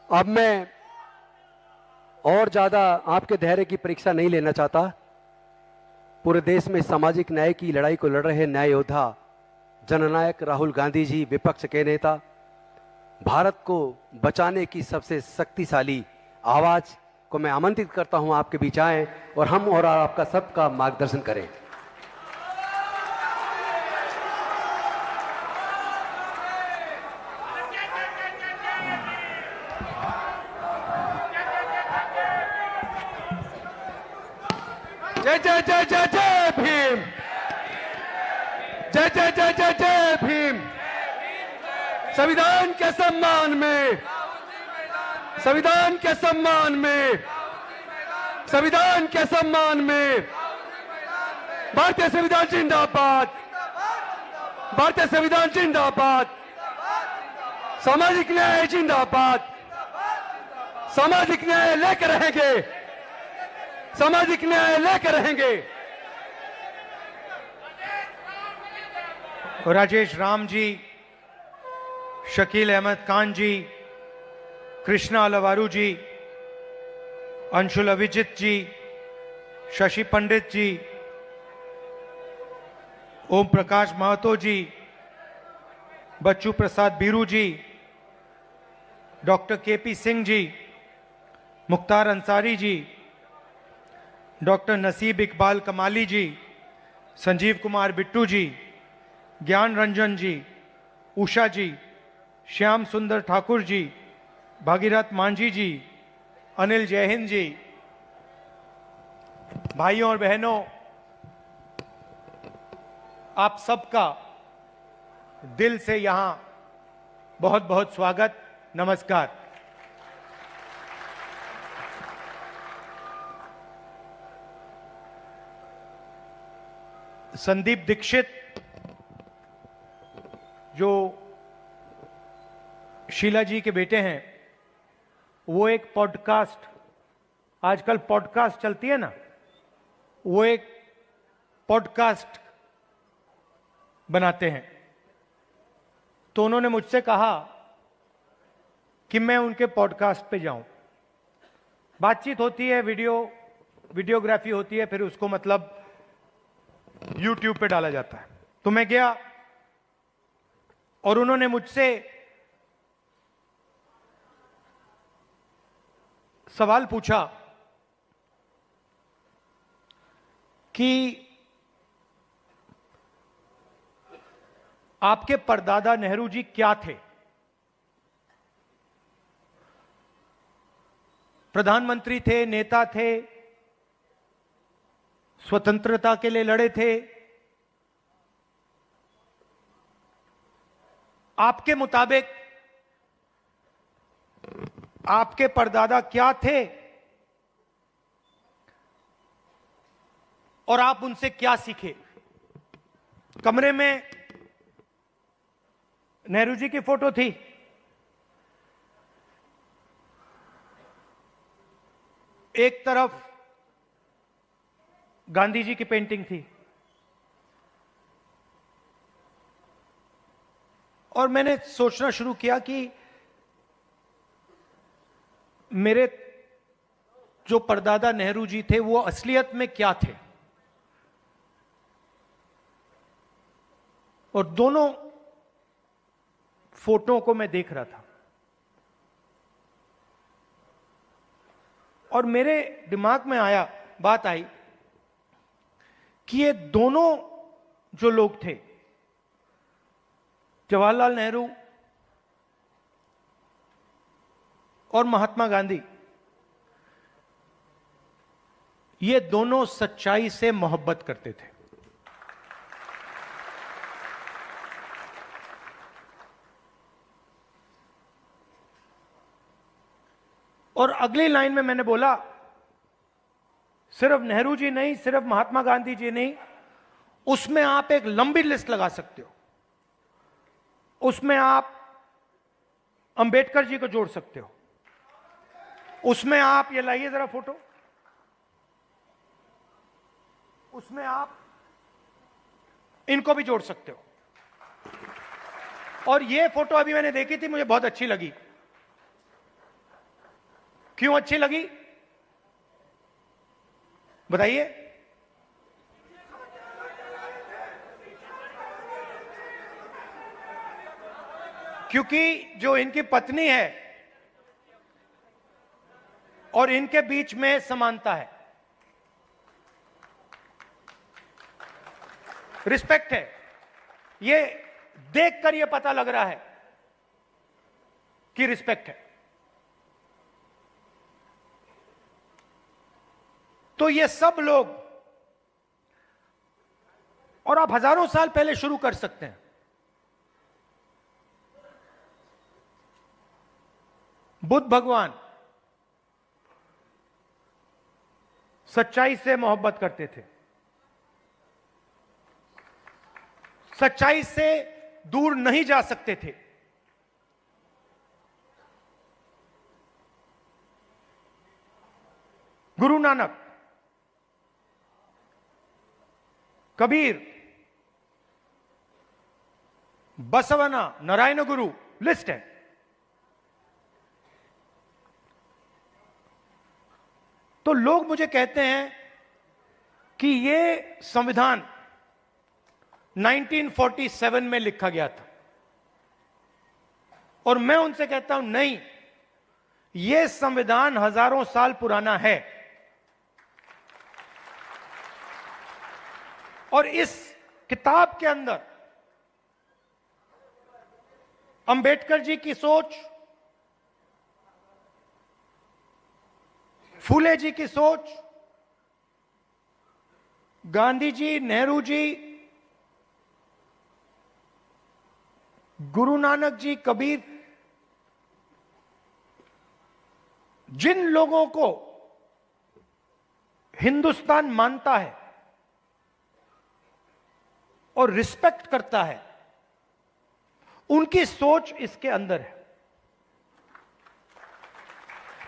अब मैं और ज्यादा आपके धैर्य की परीक्षा नहीं लेना चाहता। पूरे देश में सामाजिक न्याय की लड़ाई को लड़ रहे न्याय योद्धा जननायक राहुल गांधी जी, विपक्ष के नेता, भारत को बचाने की सबसे शक्तिशाली आवाज को मैं आमंत्रित करता हूं आपके बीच आए और हम और आपका सबका मार्गदर्शन करें। जय जय जय जय जय भीम। जय जय जय जय जय भीम। संविधान के सम्मान में, संविधान के सम्मान में, संविधान के सम्मान में भारतीय संविधान जिंदाबाद, भारतीय संविधान जिंदाबाद, सामाजिक न्याय जिंदाबाद, सामाजिक न्याय लेकर रहेंगे, सामाजिक न्याय लेकर रहेंगे। राजेश राम जी, शकील अहमद खान जी, कृष्णा अलवारू जी, अंशुल अभिजित जी, शशि पंडित जी, ओम प्रकाश महतो जी, बच्चू प्रसाद बीरू जी, doctor KP Singh ji, Mukhtar Ansari ji, doctor नसीब इकबाल कमाली जी, संजीव कुमार बिट्टू जी, ज्ञान रंजन जी, उषा जी, श्याम सुंदर ठाकुर जी, भागीरथ मांझी जी, अनिल जयहिंद जी, भाइयों और बहनों, आप सबका दिल से यहां बहुत बहुत स्वागत, नमस्कार। संदीप दीक्षित जो शीला जी के बेटे हैं, वो एक पॉडकास्ट, आजकल पॉडकास्ट चलती है ना, वो एक पॉडकास्ट बनाते हैं। तो उन्होंने मुझसे कहा कि मैं उनके पॉडकास्ट पे जाऊं। बातचीत होती है, वीडियोग्राफी होती है, फिर उसको मतलब YouTube पे डाला जाता है। तो मैं गया और उन्होंने मुझसे सवाल पूछा कि आपके परदादा नेहरू जी क्या थे? प्रधानमंत्री थे, नेता थे, स्वतंत्रता के लिए लड़े थे। आपके मुताबिक आपके परदादा क्या थे और आप उनसे क्या सीखे? कमरे में नेहरू जी की फोटो थी, एक तरफ गांधी जी की पेंटिंग थी, और मैंने सोचना शुरू किया कि मेरे जो परदादा नेहरू जी थे वो असलियत में क्या थे। और दोनों फोटो को मैं देख रहा था और मेरे दिमाग में बात आई कि ये दोनों जो लोग थे, जवाहरलाल नेहरू और महात्मा गांधी, ये दोनों सच्चाई से मोहब्बत करते थे। और अगली लाइन में मैंने बोला, सिर्फ नेहरू जी नहीं, सिर्फ महात्मा गांधी जी नहीं, उसमें आप एक लंबी लिस्ट लगा सकते हो। उसमें आप अंबेडकर जी को जोड़ सकते हो, उसमें आप, ये लाइए जरा फोटो, उसमें आप इनको भी जोड़ सकते हो। और ये फोटो अभी मैंने देखी थी, मुझे बहुत अच्छी लगी। क्यों अच्छी लगी बताइए? क्योंकि जो इनकी पत्नी है और इनके बीच में समानता है, रिस्पेक्ट है। ये देखकर ये पता लग रहा है कि रिस्पेक्ट है। तो ये सब लोग, और आप हजारों साल पहले शुरू कर सकते हैं। बुद्ध भगवान सच्चाई से मोहब्बत करते थे, सच्चाई से दूर नहीं जा सकते थे। गुरु नानक, कबीर, बसवना, नारायण गुरु, लिस्ट है। तो लोग मुझे कहते हैं कि ये संविधान 1947 में लिखा गया था, और मैं उनसे कहता हूं नहीं, यह संविधान हजारों साल पुराना है। और इस किताब के अंदर अंबेडकर जी की सोच, फूले जी की सोच, गांधी जी, नेहरू जी, गुरु नानक जी, कबीर, जिन लोगों को हिंदुस्तान मानता है और रिस्पेक्ट करता है, उनकी सोच इसके अंदर है।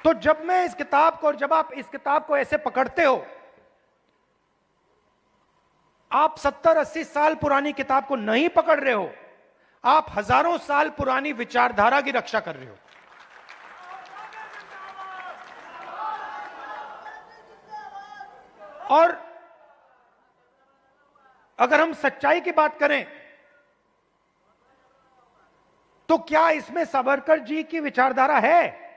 तो जब मैं इस किताब को, और जब आप इस किताब को ऐसे पकड़ते हो, आप 70-80 साल पुरानी किताब को नहीं पकड़ रहे हो, आप हजारों साल पुरानी विचारधारा की रक्षा कर रहे हो। और अगर हम सच्चाई की बात करें तो क्या इसमें सावरकर जी की विचारधारा है?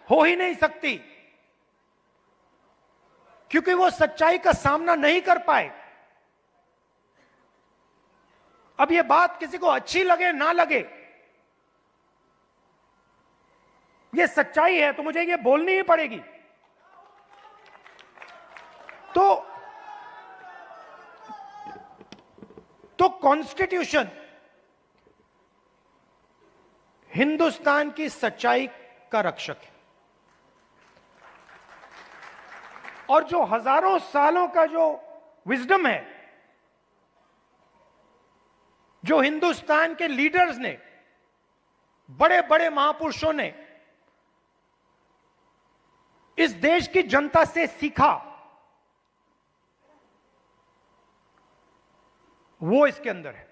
हो ही नहीं सकती, क्योंकि वो सच्चाई का सामना नहीं कर पाए। अब ये बात किसी को अच्छी लगे ना लगे, ये सच्चाई है, तो मुझे ये बोलनी ही पड़ेगी। तो कॉन्स्टिट्यूशन हिंदुस्तान की सच्चाई का रक्षक है, और जो हजारों सालों का जो विजडम है, जो हिंदुस्तान के लीडर्स ने, बड़े बड़े महापुरुषों ने इस देश की जनता से सीखा, वो इसके अंदर है।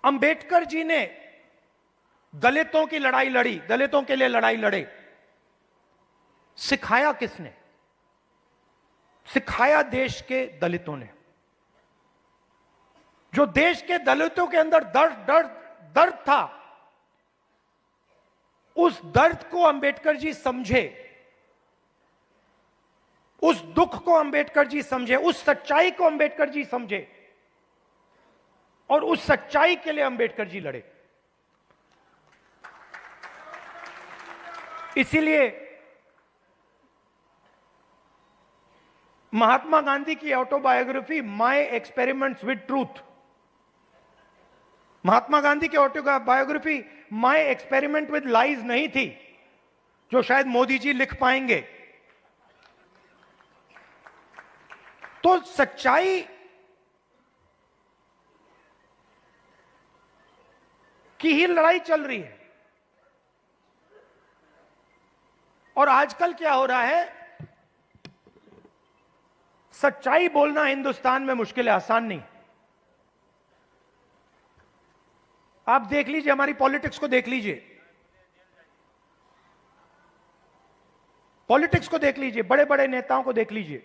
अंबेडकर जी ने दलितों की लड़ाई लड़ी, दलितों के लिए लड़ाई लड़े। सिखाया किसने? सिखाया देश के दलितों ने। जो देश के दलितों के अंदर दर्द था, उस दर्द को अंबेडकर जी समझे, उस दुख को अंबेडकर जी समझे, उस सच्चाई को अंबेडकर जी समझे, और उस सच्चाई के लिए अंबेडकर जी लड़े। इसीलिए महात्मा गांधी की autobiography my experiments with truth, Mahatma Gandhi की autobiography my experiment with lies नहीं थी, जो शायद मोदी जी लिख पाएंगे। तो सच्चाई की ही लड़ाई चल रही है। और आजकल क्या हो रहा है, सच्चाई बोलना हिंदुस्तान में मुश्किल है, आसान नहीं। आप देख लीजिए, हमारी पॉलिटिक्स को देख लीजिए, पॉलिटिक्स को देख लीजिए, बड़े बड़े नेताओं को देख लीजिए,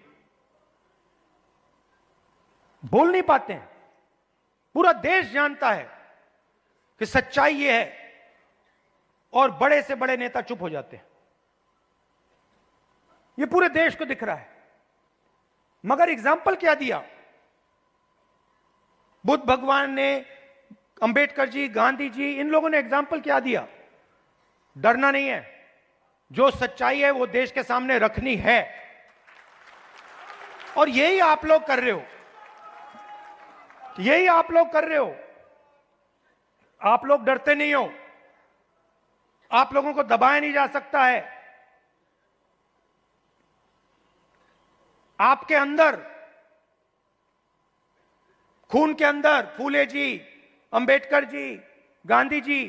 बोल नहीं पाते हैं। पूरा देश जानता है कि सच्चाई यह है, और बड़े से बड़े नेता चुप हो जाते हैं। यह पूरे देश को दिख रहा है। मगर एग्जाम्पल क्या दिया? बुद्ध भगवान ने, अंबेडकर जी, गांधी जी, इन लोगों ने एग्जाम्पल क्या दिया? डरना नहीं है, जो सच्चाई है वो देश के सामने रखनी है, और यही आप लोग कर रहे हो, यही आप लोग कर रहे हो। आप लोग डरते नहीं हो, आप लोगों को दबाया नहीं जा सकता है। आपके अंदर, खून के अंदर फूले जी, अंबेडकर जी, गांधी जी,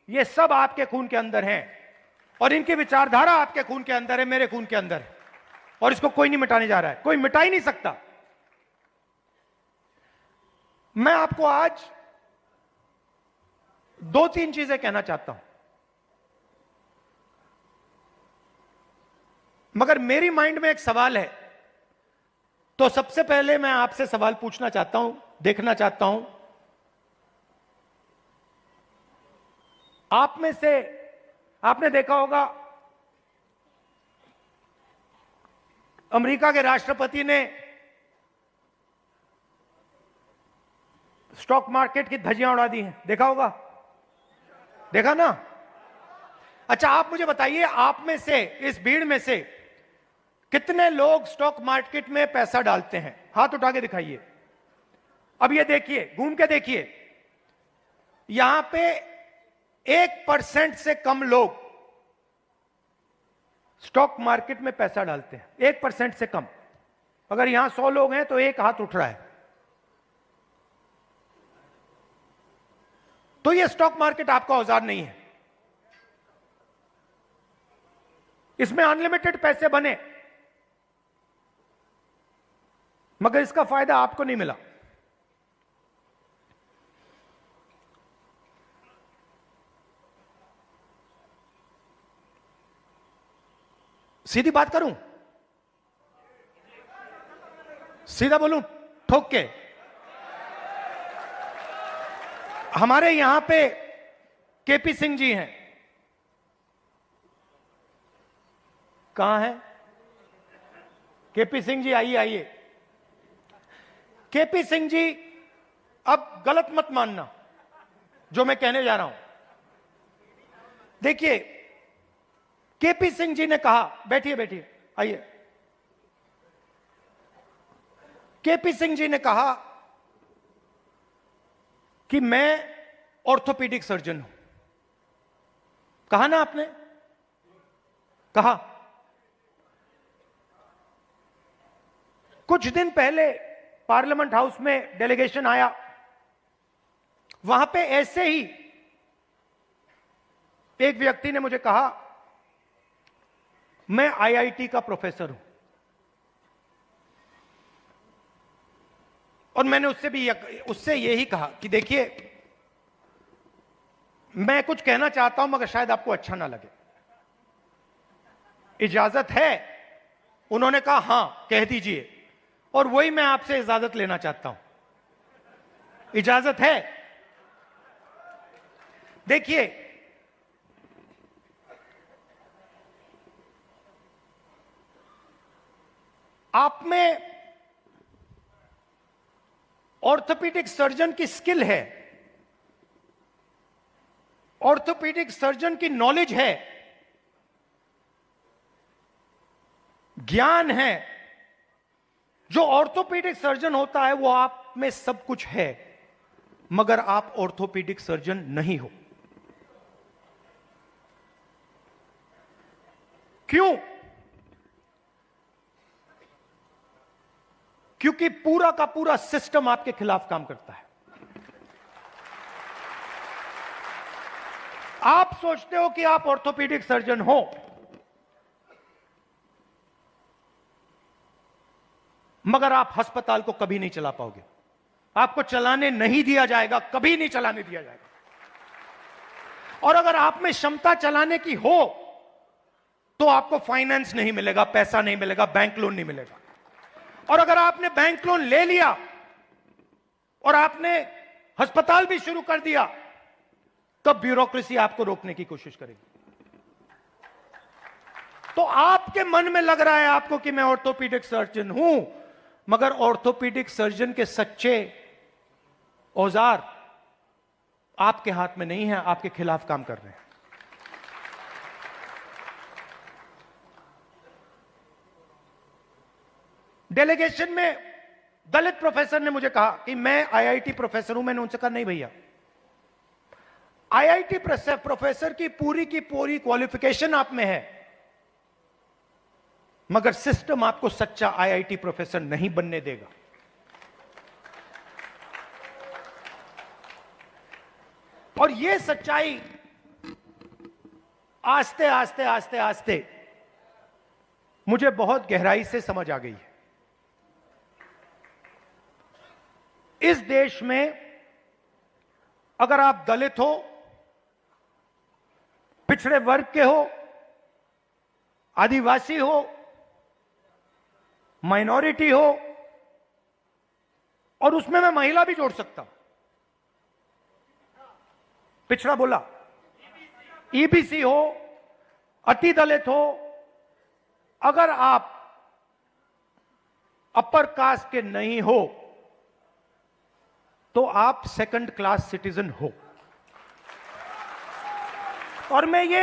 ये सब आपके खून के अंदर हैं, और इनकी विचारधारा आपके खून के अंदर है, मेरे खून के अंदर है, और इसको कोई नहीं मिटाने जा रहा है, कोई मिटा ही नहीं सकता। मैं आपको आज 2-3 चीजें कहना चाहता हूं, मगर मेरी माइंड में एक सवाल है, तो सबसे पहले मैं आपसे सवाल पूछना चाहता हूं, देखना चाहता हूं, आप में से, आपने देखा होगा अमेरिका के राष्ट्रपति ने स्टॉक मार्केट की धज्जियां उड़ा दी हैं, देखा होगा, देखा ना? अच्छा, आप मुझे बताइए, आप में से, इस भीड़ में से कितने लोग स्टॉक मार्केट में पैसा डालते हैं? हाथ उठा के दिखाइए। अब ये देखिए, घूम के देखिए, यहां पे 1% से कम लोग स्टॉक मार्केट में पैसा डालते हैं, 1% से कम। अगर यहां 100 लोग हैं तो एक हाथ उठ रहा है। तो ये स्टॉक मार्केट आपका औजार नहीं है, इसमें अनलिमिटेड पैसे बने, मगर इसका फायदा आपको नहीं मिला। सीधी बात करूं, सीधा बोलूं, ठोक के, हमारे यहां पे केपी सिंह जी हैं, कहां हैं केपी सिंह जी? आइए आइए। केपी सिंह जी, अब गलत मत मानना जो मैं कहने जा रहा हूं। देखिए, केपी सिंह जी ने कहा, बैठिए बैठिए, आइए। केपी सिंह जी ने कहा कि मैं ऑर्थोपेडिक सर्जन हूं। कहा ना आपने? कहा। कुछ दिन पहले पार्लियामेंट हाउस में डेलीगेशन आया, वहां पे ऐसे ही एक व्यक्ति ने मुझे कहा, मैं आईआईटी का प्रोफेसर हूं, और मैंने उससे यही कहा कि देखिए, मैं कुछ कहना चाहता हूं मगर शायद आपको अच्छा ना लगे, इजाजत है? उन्होंने कहा हां, कह दीजिए। और वही मैं आपसे इजाजत लेना चाहता हूं, इजाजत है? देखिए, आप में ऑर्थोपेडिक सर्जन की स्किल है, ऑर्थोपेडिक सर्जन की नॉलेज है, ज्ञान है। जो ऑर्थोपेडिक सर्जन होता है वो आप में सब कुछ है, मगर आप ऑर्थोपेडिक सर्जन नहीं हो। क्यों? क्योंकि पूरा का पूरा सिस्टम आपके खिलाफ काम करता है। आप सोचते हो कि आप ऑर्थोपेडिक सर्जन हो, मगर आप अस्पताल को कभी नहीं चला पाओगे, आपको चलाने नहीं दिया जाएगा, कभी नहीं चलाने दिया जाएगा। और अगर आप में क्षमता चलाने की हो तो आपको फाइनेंस नहीं मिलेगा, पैसा नहीं मिलेगा, बैंक लोन नहीं मिलेगा। और अगर आपने बैंक लोन ले लिया और आपने अस्पताल भी शुरू कर दिया, तब ब्यूरोक्रेसी आपको रोकने की कोशिश करेगी। तो आपके मन में लग रहा है आपको कि मैं ऑर्थोपीडिक सर्जन हूं, मगर ऑर्थोपीडिक सर्जन के सच्चे औजार आपके हाथ में नहीं है, आपके खिलाफ काम कर रहे हैं। डेलीगेशन में दलित प्रोफेसर ने मुझे कहा कि मैं आईआईटी प्रोफेसर हूं। मैंने उनसे कहा नहीं भैया, आईआईटी प्रोफेसर की पूरी क्वालिफिकेशन आप में है, मगर सिस्टम आपको सच्चा आईआईटी प्रोफेसर नहीं बनने देगा। और यह सच्चाई आस्ते आस्ते आस्ते आस्ते मुझे बहुत गहराई से समझ आ गई है। इस देश में अगर आप दलित हो, पिछड़े वर्ग के हो, आदिवासी हो, माइनॉरिटी हो, और उसमें मैं महिला भी जोड़ सकता हूं, पिछड़ा बोला, ईबीसी हो, अति दलित हो, अगर आप अपर कास्ट के नहीं हो तो आप सेकंड क्लास सिटीजन हो। और मैं ये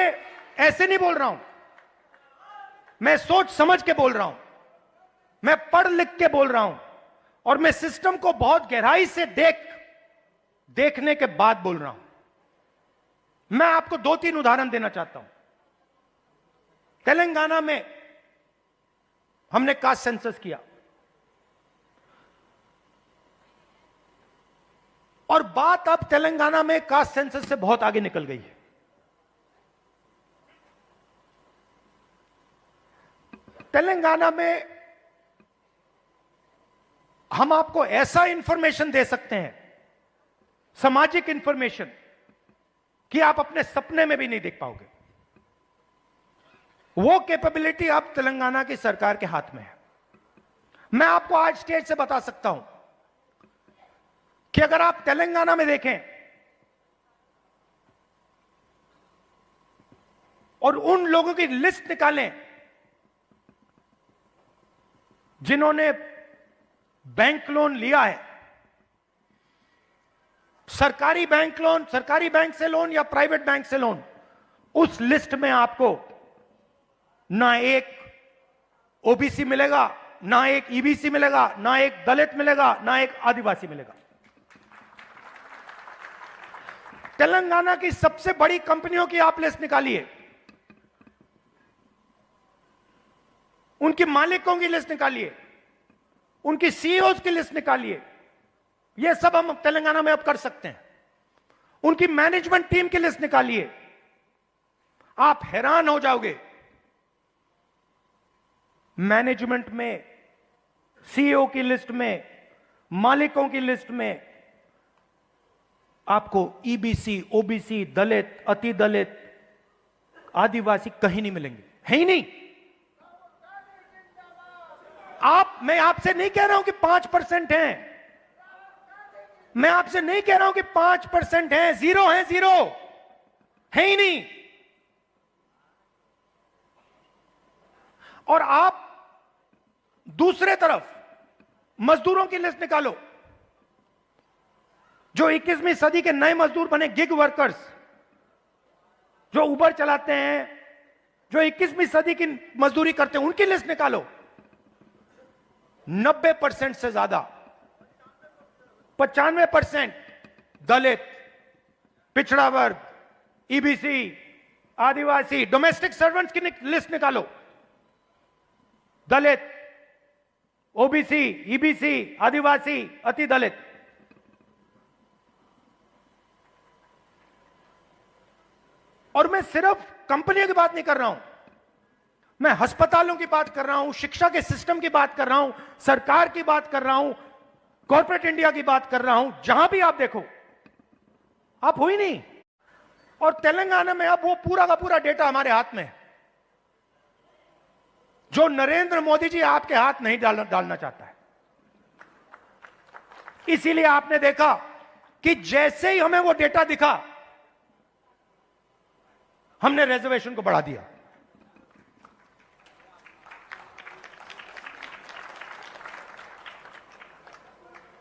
ऐसे नहीं बोल रहा हूं, मैं सोच समझ के बोल रहा हूं, मैं पढ़ लिख के बोल रहा हूं, और मैं सिस्टम को बहुत गहराई से देखने के बाद बोल रहा हूं। मैं आपको 2-3 उदाहरण देना चाहता हूं। तेलंगाना में हमने कास्ट सेंसस किया, और बात अब तेलंगाना में कास्ट सेंसस से बहुत आगे निकल गई है। तेलंगाना में हम आपको ऐसा इंफॉर्मेशन दे सकते हैं, सामाजिक इंफॉर्मेशन, कि आप अपने सपने में भी नहीं देख पाओगे। वो कैपेबिलिटी अब तेलंगाना की सरकार के हाथ में है। मैं आपको आज स्टेज से बता सकता हूं कि अगर आप तेलंगाना में देखें और उन लोगों की लिस्ट निकालें जिन्होंने बैंक लोन लिया है, सरकारी बैंक लोन, सरकारी बैंक से लोन या प्राइवेट बैंक से लोन, उस लिस्ट में आपको ना एक ओबीसी मिलेगा, ना एक ईबीसी मिलेगा, ना एक दलित मिलेगा, ना एक आदिवासी मिलेगा। तेलंगाना की सबसे बड़ी कंपनियों की आप लिस्ट निकालिए, उनके मालिकों की लिस्ट निकालिए, उनकी सीईओज की लिस्ट निकालिए। यह सब हम तेलंगाना में अब कर सकते हैं। उनकी मैनेजमेंट टीम की लिस्ट निकालिए, आप हैरान हो जाओगे। मैनेजमेंट में, सीईओ की लिस्ट में, मालिकों की लिस्ट में आपको ईबीसी, ओबीसी, दलित, अति दलित, आदिवासी कहीं नहीं मिलेंगे, है ही नहीं। मैं आपसे नहीं कह रहा हूं कि 5% हैं, मैं आपसे नहीं कह रहा हूं कि 5% हैं, 0 है, 0 है ही नहीं। और आप दूसरे तरफ मजदूरों की लिस्ट निकालो, जो 21वीं सदी के नए मजदूर बने, गिग वर्कर्स, जो उबर चलाते हैं, जो 21वीं सदी की मजदूरी करते हैं, उनकी लिस्ट निकालो। 90% से ज्यादा, 95% दलित, पिछड़ा वर्ग, ईबीसी, आदिवासी, डोमेस्टिक सर्वेंट्स की लिस्ट निकालो। दलित, ओबीसी, ईबीसी, आदिवासी, अति दलित। और मैं सिर्फ कंपनियों की बात नहीं कर रहा हूं, मैं अस्पतालों की बात कर रहा हूं, शिक्षा के सिस्टम की बात कर रहा हूं, सरकार की बात कर रहा हूं, कॉर्पोरेट इंडिया की बात कर रहा हूं। जहां भी आप देखो, आप हुई नहीं। और तेलंगाना में अब वो पूरा का पूरा डेटा हमारे हाथ में है, जो नरेंद्र मोदी जी आपके हाथ नहीं डालना चाहता है। इसीलिए आपने देखा कि जैसे ही हमें वो डेटा दिखा, हमने रिजर्वेशन को बढ़ा दिया।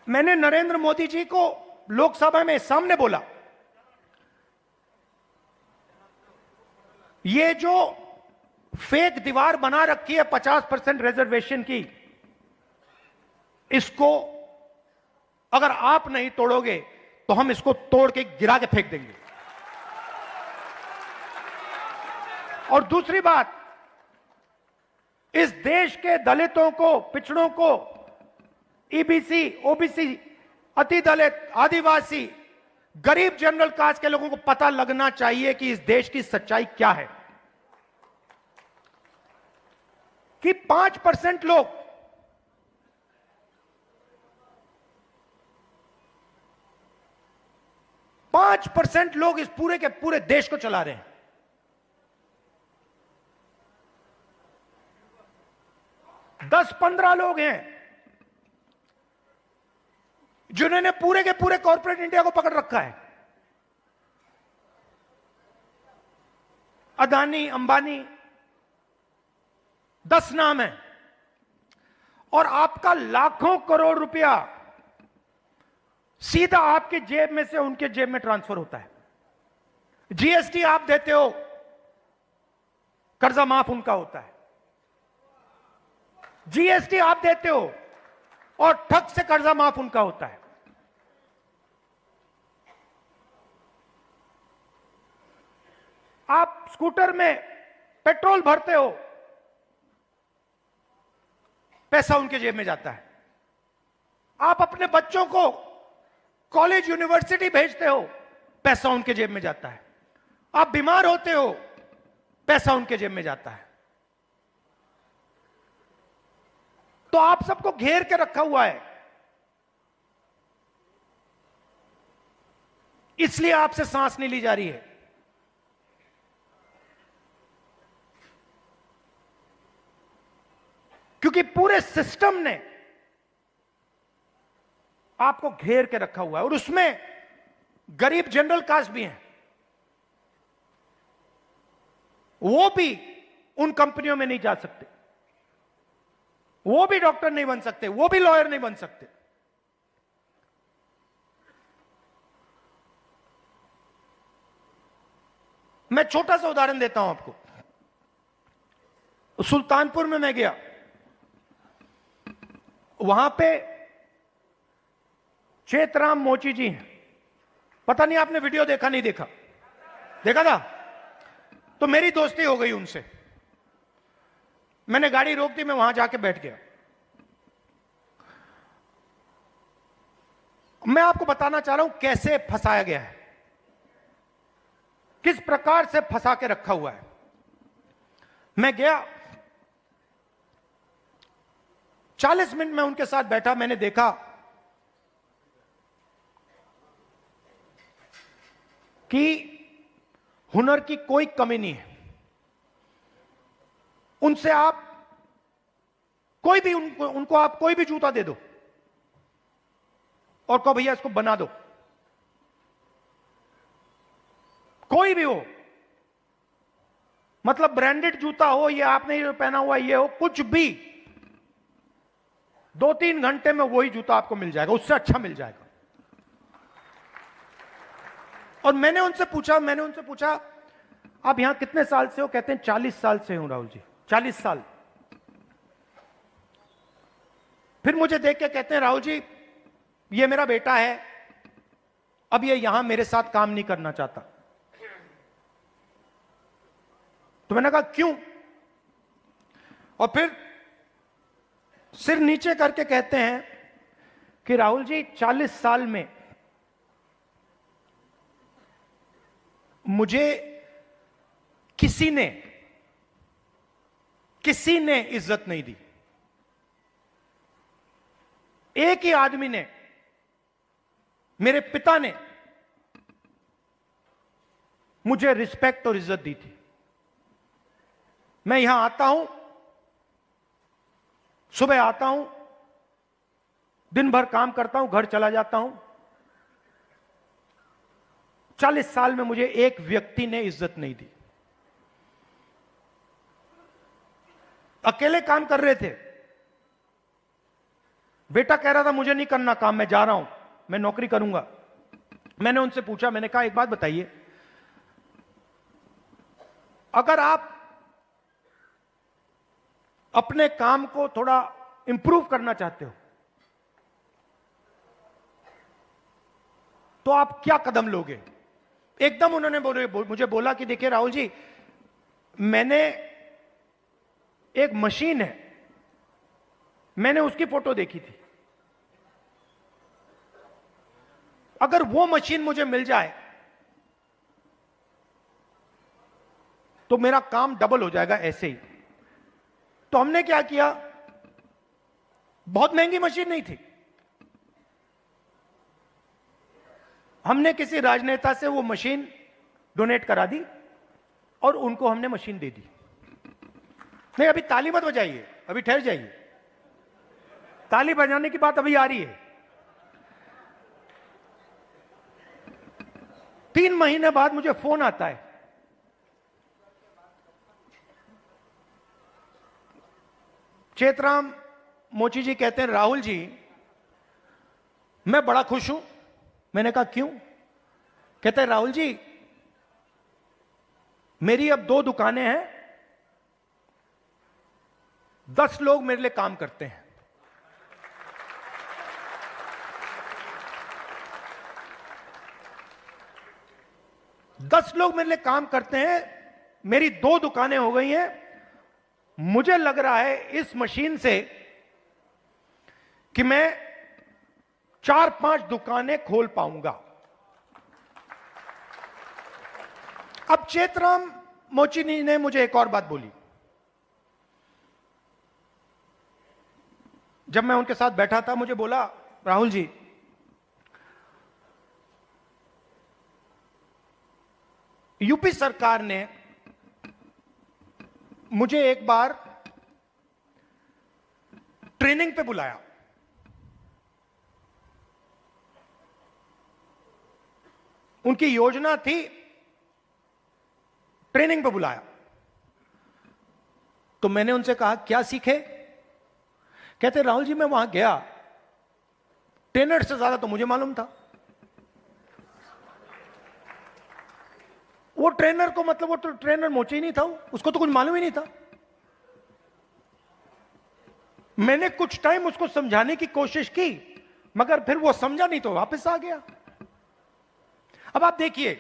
मैंने नरेंद्र मोदी जी को लोकसभा में सामने बोला, ये जो फेक दीवार बना रखी है 50% रिजर्वेशन की, इसको अगर आप नहीं तोड़ोगे तो हम इसको तोड़ के गिरा के फेंक देंगे। और दूसरी बात, इस देश के दलितों को, पिछड़ों को, ईबीसी, ओबीसी, अति दलित, आदिवासी, गरीब जनरल कास्ट के लोगों को पता लगना चाहिए कि इस देश की सच्चाई क्या है, कि 5% लोग इस पूरे के पूरे देश को चला रहे हैं। दस 15 लोग हैं जिन्होंने पूरे के पूरे कॉर्पोरेट इंडिया को पकड़ रखा है। अदानी, अंबानी, 10 नाम है। और आपका लाखों करोड़ रुपया सीधा आपके जेब में से उनके जेब में ट्रांसफर होता है। जीएसटी आप देते हो, कर्जा माफ उनका होता है। जीएसटी आप देते हो और ठग से कर्जा माफ उनका होता है। आप स्कूटर में पेट्रोल भरते हो, पैसा उनके जेब में जाता है। आप अपने बच्चों को कॉलेज, यूनिवर्सिटी भेजते हो, पैसा उनके जेब में जाता है। आप बीमार होते हो, पैसा उनके जेब में जाता है। तो आप सबको घेर के रखा हुआ है, इसलिए आपसे सांस नहीं ली जा रही है। क्योंकि पूरे सिस्टम ने आपको घेर के रखा हुआ है, और उसमें गरीब जनरल कास्ट भी हैं। वो भी उन कंपनियों में नहीं जा सकते, वो भी डॉक्टर नहीं बन सकते, वो भी लॉयर नहीं बन सकते। मैं छोटा सा उदाहरण देता हूं आपको। सुल्तानपुर में मैं गया, वहां पे चेतराम मोची जी हैं। पता नहीं आपने वीडियो देखा, नहीं देखा? देखा था? तो मेरी दोस्ती हो गई उनसे। मैंने गाड़ी रोक दी, मैं वहां जाके बैठ गया। मैं आपको बताना चाह रहा हूं कैसे फंसाया गया है, किस प्रकार से फंसा के रखा हुआ है। मैं गया, 40 मिनट में उनके साथ बैठा। मैंने देखा कि हुनर की कोई कमी नहीं है। उनसे आप कोई भी उनको आप कोई भी जूता दे दो और कहो भैया इसको बना दो, कोई भी हो, मतलब ब्रांडेड जूता हो, ये आपने जो पहना हुआ ये हो, कुछ भी, 2-3 घंटे में वही जूता आपको मिल जाएगा, उससे अच्छा मिल जाएगा। और मैंने उनसे पूछा आप यहां कितने साल से हो? कहते हैं 40 साल से हूं राहुल जी, 40 साल। फिर मुझे देख के कहते हैं राहुल जी ये मेरा बेटा है, अब ये यहां मेरे साथ काम नहीं करना चाहता। तो मैंने कहा क्यों? और फिर सिर नीचे करके कहते हैं कि राहुल जी 40 साल में मुझे किसी ने इज्जत नहीं दी। एक ही आदमी ने, मेरे पिता ने मुझे रिस्पेक्ट और इज्जत दी थी। मैं यहां आता हूं, सुबह आता हूं, दिन भर काम करता हूं, घर चला जाता हूं। 40 साल में मुझे एक व्यक्ति ने इज्जत नहीं दी। अकेले काम कर रहे थे, बेटा कह रहा था मुझे नहीं करना काम, मैं जा रहा हूं, मैं नौकरी करूंगा। मैंने उनसे पूछा, मैंने कहा एक बात बताइए, अगर आप अपने काम को थोड़ा इंप्रूव करना चाहते हो तो आप क्या कदम लोगे? एकदम उन्होंने मुझे बोला कि देखिए राहुल जी, मैंने एक मशीन है, मैंने उसकी फोटो देखी थी, अगर वो मशीन मुझे मिल जाए तो मेरा काम डबल हो जाएगा ऐसे ही। तो हमने क्या किया, बहुत महंगी मशीन नहीं थी, हमने किसी राजनेता से वो मशीन डोनेट करा दी और उनको हमने मशीन दे दी। नहीं, अभी ताली मत बजाइए, अभी ठहर जाइए, ताली बजाने की बात अभी आ रही है। 3 महीने बाद मुझे फोन आता है, चेतराम मोची जी कहते हैं राहुल जी मैं बड़ा खुश हूं। मैंने कहा क्यों? कहते हैं राहुल जी मेरी अब 2 दुकानें हैं, 10 लोग मेरे लिए काम करते हैं। दस लोग मेरे लिए काम करते हैं, मेरी 2 दुकानें हो गई हैं। मुझे लग रहा है इस मशीन से कि मैं 4-5 दुकानें खोल पाऊंगा। अब चेतराम मोची ने मुझे एक और बात बोली। जब मैं उनके साथ बैठा था, मुझे बोला राहुल जी यूपी सरकार ने मुझे एक बार ट्रेनिंग पे बुलाया, उनकी योजना थी ट्रेनिंग पे बुलाया। तो मैंने उनसे कहा क्या सीखे? कहते राहुल जी मैं वहां गया, ट्रेनर से ज्यादा तो मुझे मालूम था। वो ट्रेनर को मतलब वो तो ट्रेनर मोची ही नहीं था, उसको तो कुछ मालूम ही नहीं था। मैंने कुछ टाइम उसको समझाने की कोशिश की, मगर फिर वो समझा नहीं तो वापस आ गया। अब आप देखिए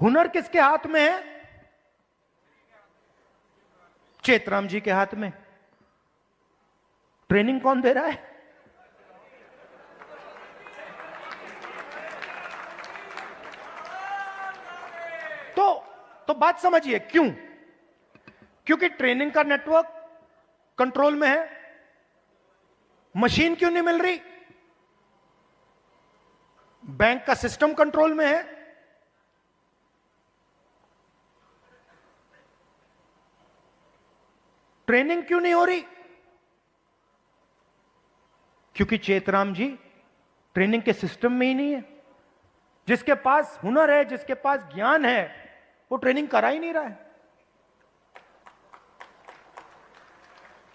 हुनर किसके हाथ में है? चेतराम जी के हाथ में। ट्रेनिंग कौन दे रहा है? तो बात समझिए क्यों? क्योंकि ट्रेनिंग का नेटवर्क कंट्रोल में है। मशीन क्यों नहीं मिल रही? बैंक का सिस्टम कंट्रोल में है। ट्रेनिंग क्यों नहीं हो रही? क्योंकि चेतराम जी ट्रेनिंग के सिस्टम में ही नहीं है। जिसके पास हुनर है, जिसके पास ज्ञान है, वो ट्रेनिंग करा ही नहीं रहा है।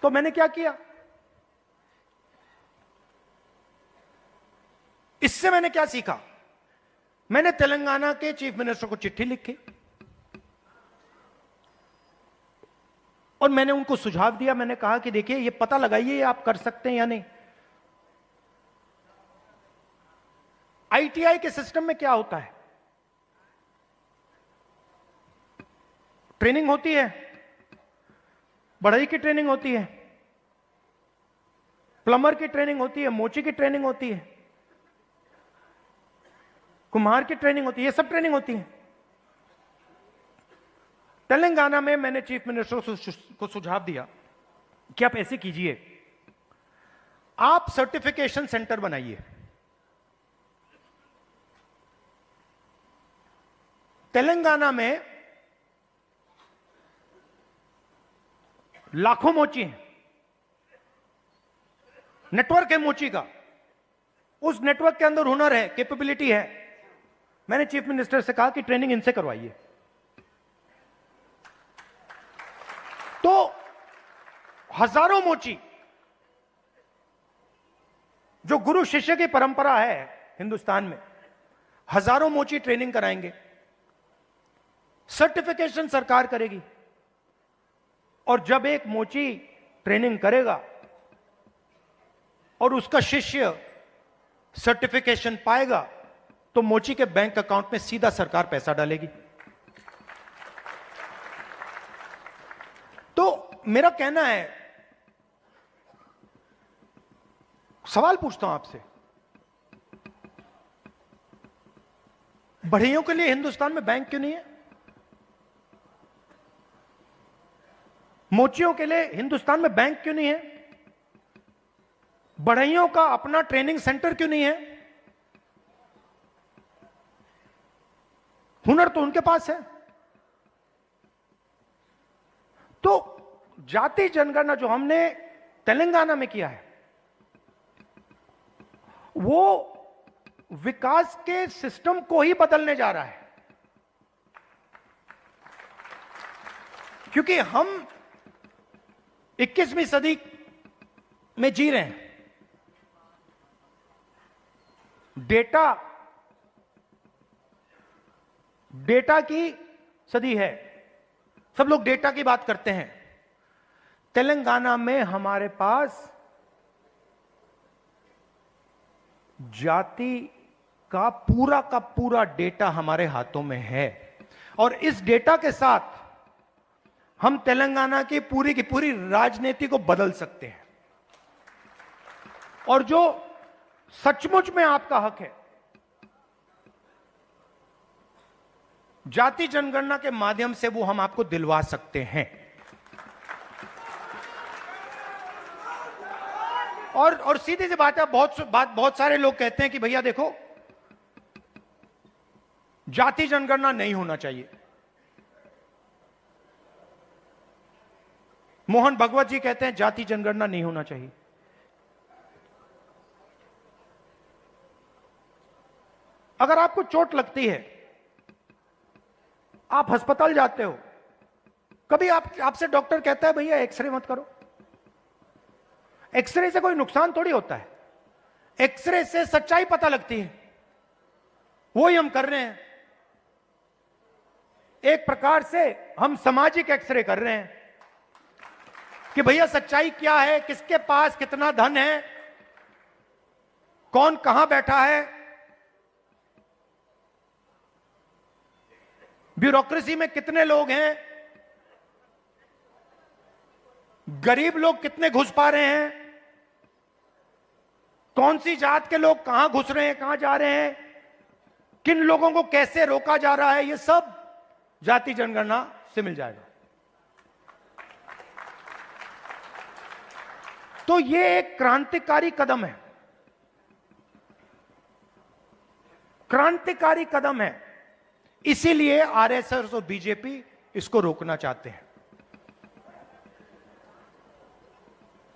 तो मैंने क्या किया? इससे मैंने क्या सीखा? मैंने तेलंगाना के चीफ मिनिस्टर को चिट्ठी लिखी और मैंने उनको सुझाव दिया। मैंने कहा कि देखिए ये पता लगाइए आप कर सकते हैं या नहीं। आईटीआई के सिस्टम में क्या होता है? ट्रेनिंग होती है, बढ़ई की ट्रेनिंग होती है, प्लम्बर की ट्रेनिंग होती है, मोची की ट्रेनिंग होती है, कुम्हार की ट्रेनिंग होती है, ये सब ट्रेनिंग होती है। तेलंगाना में मैंने चीफ मिनिस्टर को सुझाव दिया कि आप ऐसे कीजिए, आप सर्टिफिकेशन सेंटर बनाइए। तेलंगाना में लाखों मोची हैं, नेटवर्क है मोची का, उस नेटवर्क के अंदर हुनर है, कैपेबिलिटी है। मैंने चीफ मिनिस्टर से कहा कि ट्रेनिंग इनसे करवाइए। तो हजारों मोची, जो गुरु शिष्य की परंपरा है हिंदुस्तान में, हजारों मोची ट्रेनिंग कराएंगे, सर्टिफिकेशन सरकार करेगी। और जब एक मोची ट्रेनिंग करेगा और उसका शिष्य सर्टिफिकेशन पाएगा, तो मोची के बैंक अकाउंट में सीधा सरकार पैसा डालेगी। तो मेरा कहना है, सवाल पूछता हूं आपसे, बढ़इयों के लिए हिंदुस्तान में बैंक क्यों नहीं है? मोचियों के लिए हिंदुस्तान में बैंक क्यों नहीं है? बढ़इयों का अपना ट्रेनिंग सेंटर क्यों नहीं है? हुनर तो उनके पास है। तो जाति जनगणना जो हमने तेलंगाना में किया है, वो विकास के सिस्टम को ही बदलने जा रहा है। क्योंकि हम 21वीं सदी में जी रहे हैं। डेटा की सदी है, सब लोग डेटा की बात करते हैं। तेलंगाना में हमारे पास जाति का पूरा डेटा हमारे हाथों में है, और इस डेटा के साथ हम तेलंगाना की पूरी राजनीति को बदल सकते हैं। और जो सचमुच में आपका हक है, जाति जनगणना के माध्यम से वो हम आपको दिलवा सकते हैं। और सीधी सी बात है, बहुत सारे लोग कहते हैं कि भैया देखो, जाति जनगणना नहीं होना चाहिए। मोहन भगवत जी कहते हैं जाति जनगणना नहीं होना चाहिए। अगर आपको चोट लगती है, आप अस्पताल जाते हो, कभी आपसे डॉक्टर कहता है भैया एक्सरे मत करो। एक्सरे से कोई नुकसान थोड़ी होता है, एक्सरे से सच्चाई पता लगती है। वही हम कर रहे हैं, एक प्रकार से हम सामाजिक एक्सरे कर रहे हैं कि भैया सच्चाई क्या है, किसके पास कितना धन है, कौन कहां बैठा है, ब्यूरोक्रेसी में कितने लोग हैं, गरीब लोग कितने घुस पा रहे हैं, कौन सी जात के लोग कहां घुस रहे हैं, कहां जा रहे हैं, किन लोगों को कैसे रोका जा रहा है, ये सब जाति जनगणना से मिल जाएगा। तो ये एक क्रांतिकारी कदम है, क्रांतिकारी कदम है। इसीलिए आरएसएस और बीजेपी इसको रोकना चाहते हैं,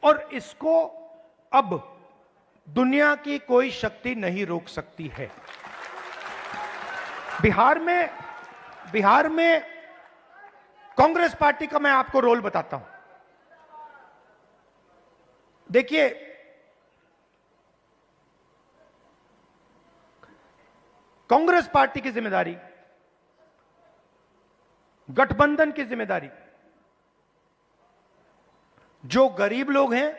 और इसको अब दुनिया की कोई शक्ति नहीं रोक सकती है। बिहार में कांग्रेस पार्टी का मैं आपको रोल बताता हूं। देखिए, कांग्रेस पार्टी की जिम्मेदारी, गठबंधन की जिम्मेदारी, जो गरीब लोग हैं,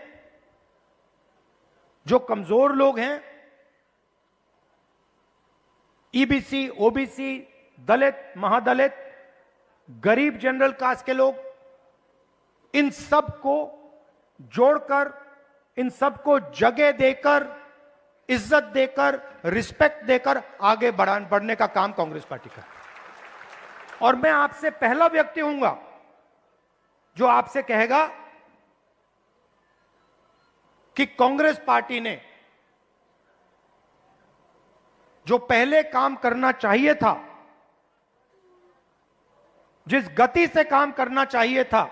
जो कमजोर लोग हैं, ईबीसी, ओबीसी, दलित, महादलित, गरीब जनरल कास्ट के लोग, इन सब को जोड़कर, इन सबको जगह देकर, इज्जत देकर, रिस्पेक्ट देकर आगे बढ़ने का काम कांग्रेस पार्टी का है। और मैं आपसे पहला व्यक्ति हूंगा जो आपसे कहेगा कि कांग्रेस पार्टी ने जो पहले काम करना चाहिए था जिस गति से काम करना चाहिए था,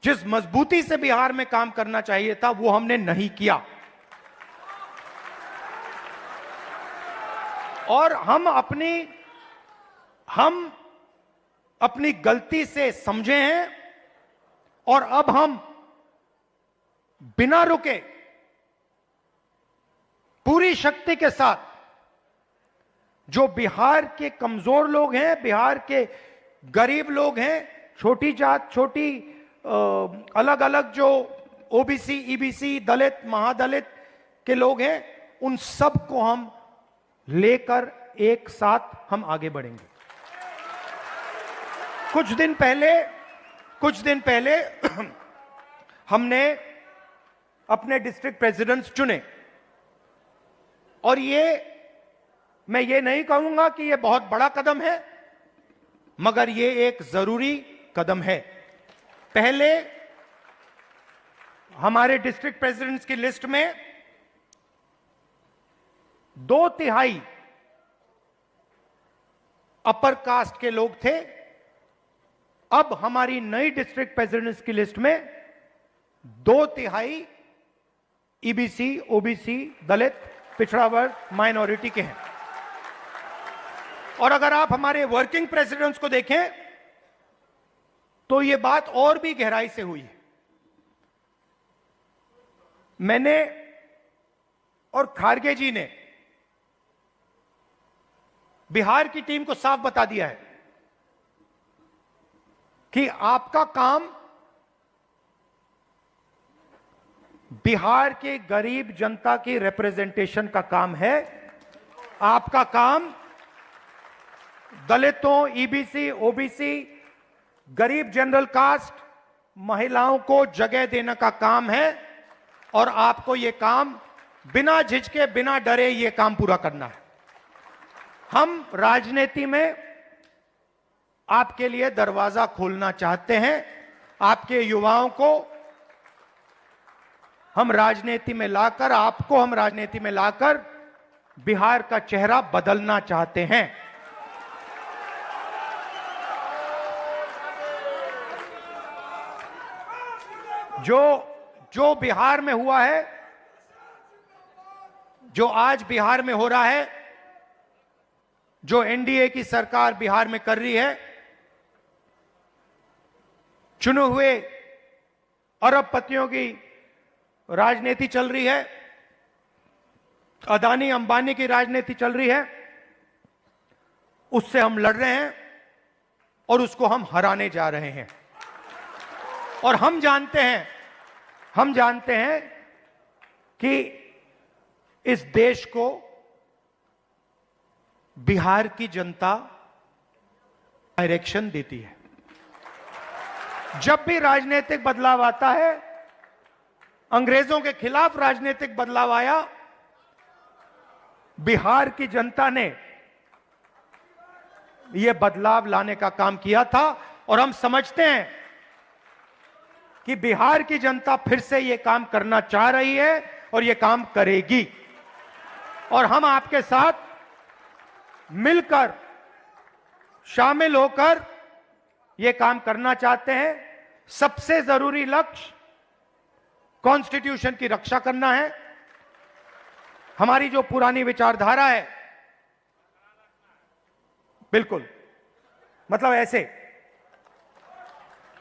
जिस मजबूती से बिहार में काम करना चाहिए था, वो हमने नहीं किया। और हम अपनी गलती से समझे हैं और अब हम बिना रुके पूरी शक्ति के साथ जो बिहार के कमजोर लोग हैं, बिहार के गरीब लोग हैं, छोटी जात, छोटी अलग अलग जो ओबीसी, ईबीसी, दलित, महादलित के लोग हैं, उन सब को हम लेकर एक साथ हम आगे बढ़ेंगे। कुछ दिन पहले हमने अपने डिस्ट्रिक्ट प्रेसिडेंट्स चुने और मैं ये नहीं कहूंगा कि ये बहुत बड़ा कदम है, मगर ये एक जरूरी कदम है। पहले हमारे डिस्ट्रिक्ट प्रेसिडेंट्स की लिस्ट में 2/3 अपर कास्ट के लोग थे। अब हमारी नई डिस्ट्रिक्ट प्रेसिडेंट्स की लिस्ट में 2/3 ईबीसी, ओबीसी, दलित, पिछड़ा वर्ग, माइनॉरिटी के हैं। और अगर आप हमारे वर्किंग प्रेसिडेंट्स को देखें तो यह बात और भी गहराई से हुई है। मैंने और खारगे जी ने बिहार की टीम को साफ बता दिया है कि आपका काम बिहार के गरीब जनता की रिप्रेजेंटेशन का काम है। आपका काम दलितों, ईबीसी, ओबीसी, गरीब जनरल कास्ट, महिलाओं को जगह देने का काम है और आपको यह काम बिना झिझके, बिना डरे यह काम पूरा करना है। हम राजनीति में आपके लिए दरवाजा खोलना चाहते हैं। आपके युवाओं को हम राजनीति में लाकर, आपको हम राजनीति में लाकर बिहार का चेहरा बदलना चाहते हैं। जो बिहार में हुआ है, जो आज बिहार में हो रहा है, जो एनडीए की सरकार बिहार में कर रही है, चुने हुए अरबपतियों की राजनीति चल रही है, अदानी अंबानी की राजनीति चल रही है, उससे हम लड़ रहे हैं और उसको हम हराने जा रहे हैं। और हम जानते हैं कि इस देश को बिहार की जनता डायरेक्शन देती है। जब भी राजनीतिक बदलाव आता है, अंग्रेजों के खिलाफ राजनीतिक बदलाव आया, बिहार की जनता ने यह बदलाव लाने का काम किया था और हम समझते हैं कि बिहार की जनता फिर से यह काम करना चाह रही है और यह काम करेगी। और हम आपके साथ मिलकर, शामिल होकर यह काम करना चाहते हैं। सबसे जरूरी लक्ष्य कॉन्स्टिट्यूशन की रक्षा करना है। हमारी जो पुरानी विचारधारा है, बिल्कुल मतलब ऐसे,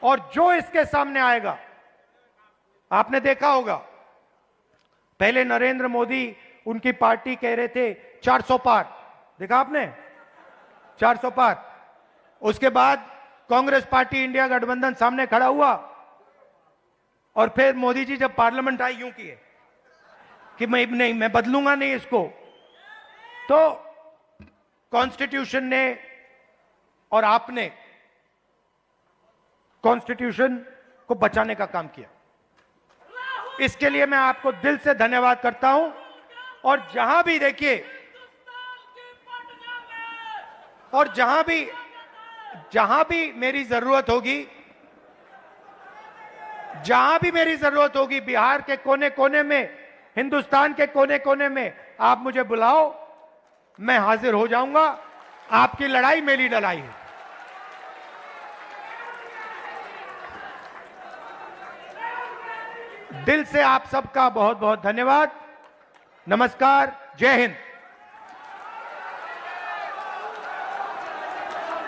और जो इसके सामने आएगा, आपने देखा होगा पहले नरेंद्र मोदी, उनकी पार्टी कह रहे थे 400 पार, देखा आपने 400 पार। उसके बाद कांग्रेस पार्टी, इंडिया गठबंधन सामने खड़ा हुआ और फिर मोदी जी जब पार्लियामेंट आई, यूं किए कि मैं बदलूंगा नहीं इसको। तो कॉन्स्टिट्यूशन ने और आपने कॉन्स्टिट्यूशन को बचाने का काम किया। इसके लिए मैं आपको दिल से धन्यवाद करता हूं। और जहां भी देखिए, और जहां भी मेरी जरूरत होगी, बिहार के कोने कोने में, हिंदुस्तान के कोने कोने में आप मुझे बुलाओ, मैं हाजिर हो जाऊंगा। आपकी लड़ाई मेरी लड़ाई है। दिल से आप सबका बहुत बहुत धन्यवाद। नमस्कार, जय हिंद।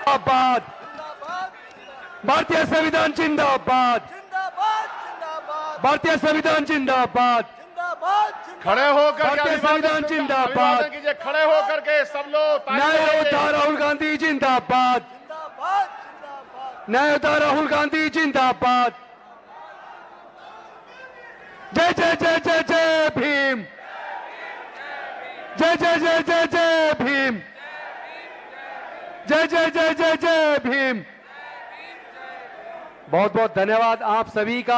जिंदाबाद, भारतीय संविधान जिंदाबाद, भारतीय संविधान जिंदाबाद, खड़े होकर भारतीय संविधान जिंदाबाद, कीजिए, खड़े होकर के सब लोग न्याय योद्धा राहुल गांधी जिंदाबाद, न्याय योद्धा राहुल गांधी जिंदाबाद। जय जय जय जय जय भीम, जय जय जय जय जय भीम, जय जय जय जय जय भीम। बहुत बहुत धन्यवाद आप सभी का।